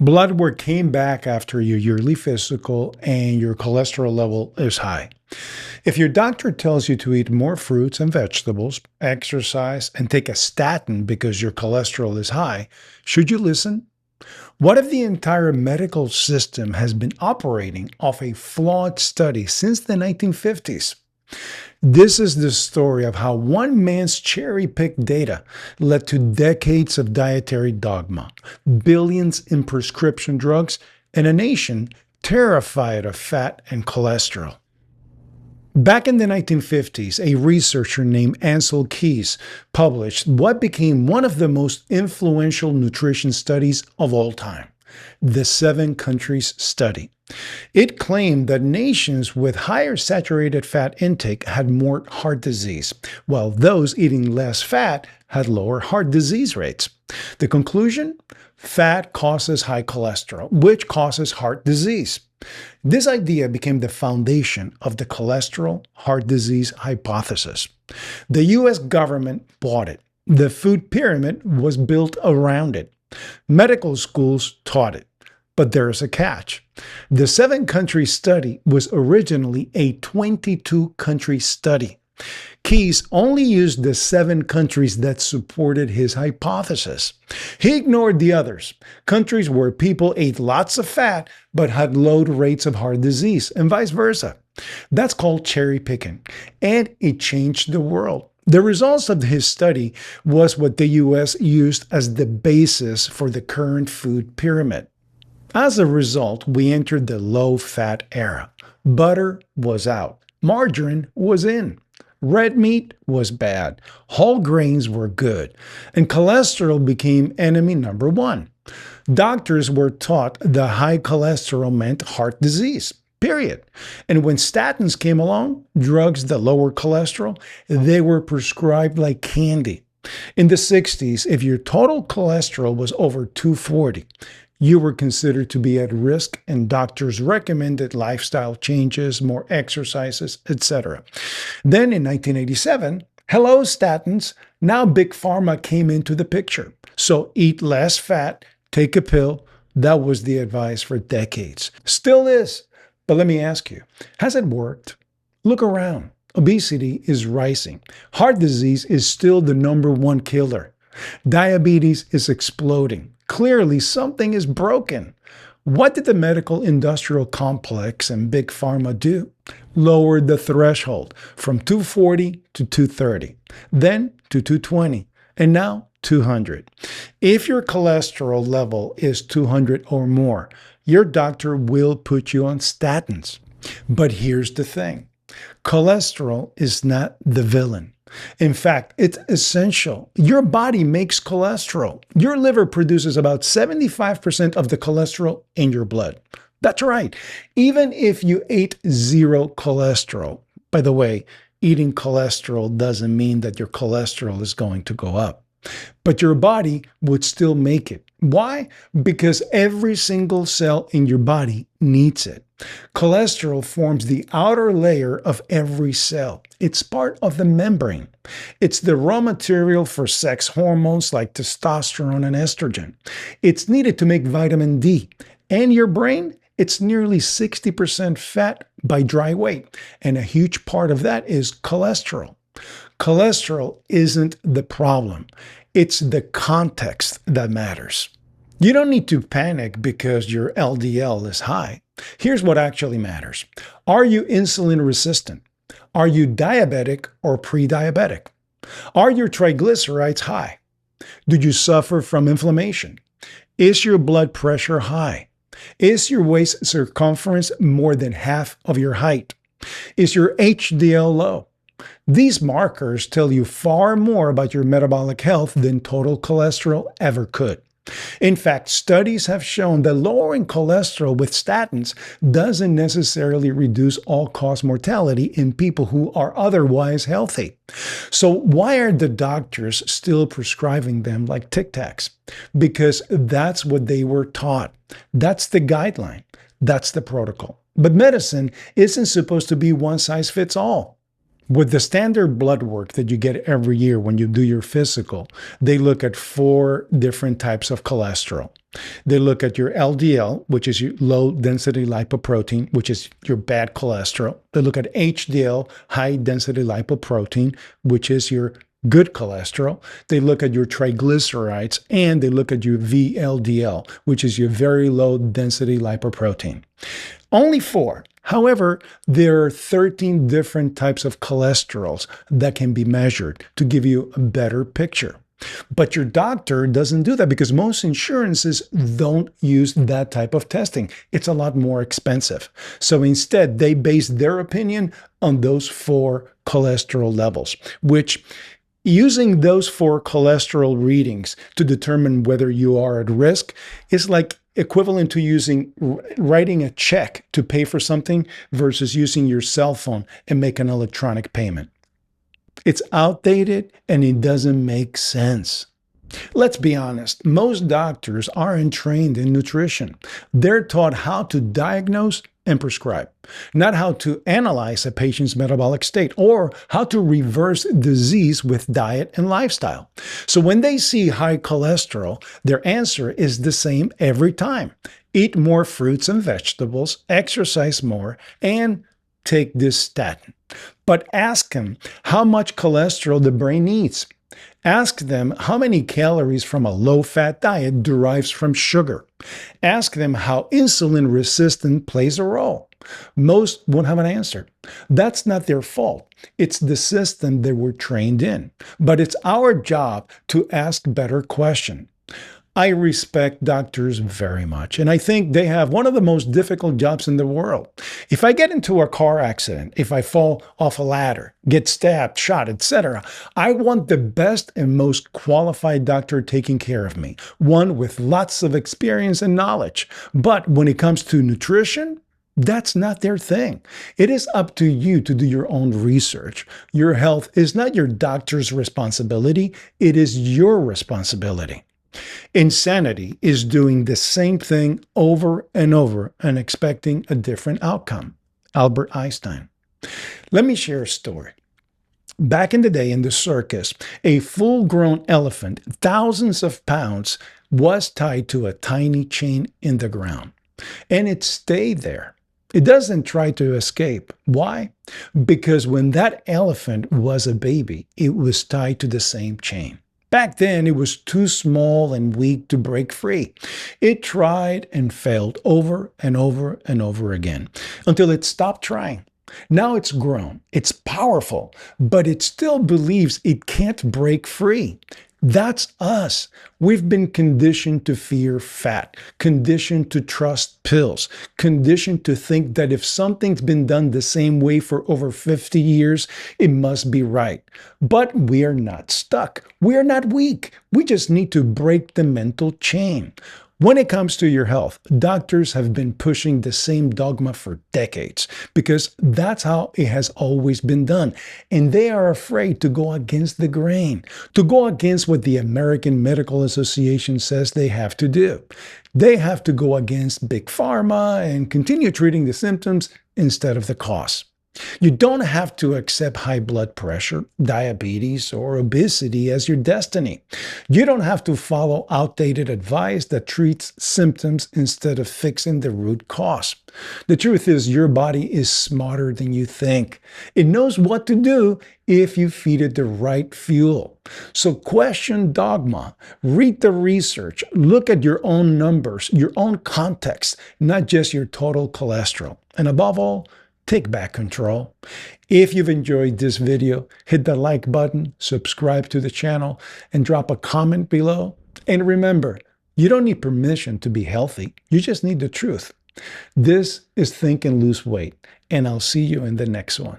Blood work came back after your yearly physical and your cholesterol level is high. If your doctor tells you to eat more fruits and vegetables, exercise, and take a statin because your cholesterol is high, should you listen? What if the entire medical system has been operating off a flawed study since the 1950s? This is the story of how one man's cherry picked data led to decades of dietary dogma, billions in prescription drugs, and a nation terrified of fat and cholesterol. Back in the 1950s, a researcher named Ancel Keys published what became one of the most influential nutrition studies of all time, the Seven Countries Study. It claimed that nations with higher saturated fat intake had more heart disease, while those eating less fat had lower heart disease rates. The conclusion? Fat causes high cholesterol, which causes heart disease. This idea became the foundation of the cholesterol heart disease hypothesis. The US government bought it. The food pyramid was built around it. Medical schools taught it. But there is a catch. The seven-country study was originally a 22-country study. Keys only used the 7 countries that supported his hypothesis. He ignored the others, countries where people ate lots of fat but had low rates of heart disease, and vice versa. That's called cherry picking, and it changed the world. The results of his study was what the US used as the basis for the current food pyramid. As a result, we entered the low-fat era. Butter was out. Margarine was in. Red meat was bad. Whole grains were good. And cholesterol became enemy number one. Doctors were taught the high cholesterol meant heart disease, period. And when statins came along, drugs that lower cholesterol, they were prescribed like candy. In the 60s, if your total cholesterol was over 240, you were considered to be at risk, and doctors recommended lifestyle changes, more exercises, etc. Then in 1987, hello statins, now Big Pharma came into the picture. So eat less fat, take a pill. That was the advice for decades. Still is. But let me ask you, has it worked? Look around. Obesity is rising. Heart disease is still the #1 killer. Diabetes is exploding. Clearly, something is broken. What did the medical industrial complex and Big Pharma do? Lowered the threshold from 240 to 230, then to 220, and now 200. If your cholesterol level is 200 or more, your doctor will put you on statins. But here's the thing. Cholesterol is not the villain. In fact, it's essential. Your body makes cholesterol. Your liver produces about 75% of the cholesterol in your blood. That's right. Even if you ate zero cholesterol. By the way, eating cholesterol doesn't mean that your cholesterol is going to go up. But your body would still make it. Why? Because every single cell in your body needs it. Cholesterol forms the outer layer of every cell. It's part of the membrane. It's the raw material for sex hormones like testosterone and estrogen. It's needed to make vitamin D. And your brain, it's nearly 60% fat by dry weight. And a huge part of that is cholesterol. Cholesterol isn't the problem. It's the context that matters. You don't need to panic because your LDL is high. Here's what actually matters. Are you insulin resistant? Are you diabetic or pre-diabetic? Are your triglycerides high? Do you suffer from inflammation? Is your blood pressure high? Is your waist circumference more than half of your height? Is your HDL low? These markers tell you far more about your metabolic health than total cholesterol ever could. In fact, studies have shown that lowering cholesterol with statins doesn't necessarily reduce all-cause mortality in people who are otherwise healthy. So why are the doctors still prescribing them like Tic Tacs? Because that's what they were taught. That's the guideline. That's the protocol. But medicine isn't supposed to be one size fits all. With the standard blood work that you get every year when you do your physical, they look at 4 different types of cholesterol. They look at your LDL, which is your low density lipoprotein, which is your bad cholesterol. They look at HDL, high density lipoprotein, which is your good cholesterol. They look at your triglycerides, and they look at your VLDL, which is your very low density lipoprotein. Only 4. However, there are 13 different types of cholesterols that can be measured to give you a better picture. But your doctor doesn't do that because most insurances don't use that type of testing. It's a lot more expensive. So instead, they base their opinion on those 4 cholesterol levels, which using those 4 cholesterol readings to determine whether you are at risk is like equivalent to writing a check to pay for something versus using your cell phone and make an electronic payment. It's outdated and it doesn't make sense. Let's be honest, most doctors aren't trained in nutrition. They're taught how to diagnose and prescribe, not how to analyze a patient's metabolic state or how to reverse disease with diet and lifestyle. So when they see high cholesterol, their answer is the same every time. Eat more fruits and vegetables, exercise more, and take this statin. But ask them how much cholesterol the brain needs. Ask them how many calories from a low-fat diet derives from sugar. Ask them how insulin resistance plays a role. Most won't have an answer. That's not their fault. It's the system they were trained in. But it's our job to ask better questions. I respect doctors very much, and I think they have one of the most difficult jobs in the world. If I get into a car accident, if I fall off a ladder, get stabbed, shot, etc., I want the best and most qualified doctor taking care of me, one with lots of experience and knowledge. But when it comes to nutrition, that's not their thing. It is up to you to do your own research. Your health is not your doctor's responsibility, it is your responsibility. Insanity is doing the same thing over and over and expecting a different outcome. Albert Einstein. Let me share a story. Back in the day in the circus, a full-grown elephant, thousands of pounds, was tied to a tiny chain in the ground. And it stayed there. It doesn't try to escape. Why? Because when that elephant was a baby, it was tied to the same chain. Back then, it was too small and weak to break free. It tried and failed over and over and over again until it stopped trying. Now it's grown, it's powerful, but it still believes it can't break free. That's us. We've been conditioned to fear fat, conditioned to trust pills, conditioned to think that if something's been done the same way for over 50 years, it must be right. But we are not stuck. We are not weak. We just need to break the mental chain. When it comes to your health, doctors have been pushing the same dogma for decades because that's how it has always been done. And they are afraid to go against the grain, to go against what the American Medical Association says they have to do. They have to go against Big Pharma and continue treating the symptoms instead of the cause. You don't have to accept high blood pressure, diabetes, or obesity as your destiny. You don't have to follow outdated advice that treats symptoms instead of fixing the root cause. The truth is, your body is smarter than you think. It knows what to do if you feed it the right fuel. So question dogma, read the research, look at your own numbers, your own context, not just your total cholesterol. And above all, take back control. If you've enjoyed this video, hit the like button, subscribe to the channel, and drop a comment below. And remember, you don't need permission to be healthy. You just need the truth. This is Think and Lose Weight, and I'll see you in the next one.